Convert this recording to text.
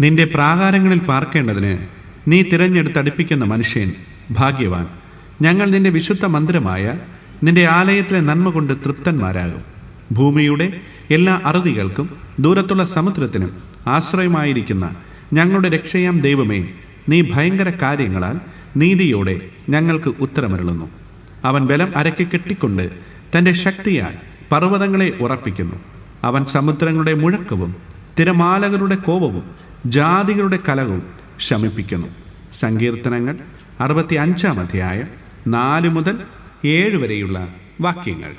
നിന്റെ പ്രാകാരങ്ങളിൽ പാർക്കേണ്ടതിന് നീ തിരഞ്ഞെടുത്തടിപ്പിക്കുന്ന മനുഷ്യൻ ഭാഗ്യവാൻ. ഞങ്ങൾ നിന്റെ വിശുദ്ധ മന്ദിരമായ നിന്റെ ആലയത്തിലെ നന്മ കൊണ്ട് തൃപ്തന്മാരാകും. ഭൂമിയുടെ എല്ലാ അറുതികൾക്കും ദൂരത്തുള്ള സമുദ്രത്തിനും ആശ്രയമായിരിക്കുന്ന ഞങ്ങളുടെ രക്ഷയാം ദൈവമേ, നീ ഭയങ്കര കാര്യങ്ങളാൽ നീതിയോടെ ഞങ്ങൾക്ക് ഉത്തരമരുളുന്നു. അവൻ ബലം അരയ്ക്ക് കെട്ടിക്കൊണ്ട് തൻ്റെ ശക്തിയാൽ പർവ്വതങ്ങളെ ഉറപ്പിക്കുന്നു. അവൻ സമുദ്രങ്ങളുടെ മുഴക്കവും തിരമാലകളുടെ കോപവും ജാതികളുടെ കലകവും ശമിപ്പിക്കുന്നു. സങ്കീർത്തനങ്ങൾ 65 അധ്യായം 4 മുതൽ 7 വരെയുള്ള വാക്യങ്ങൾ.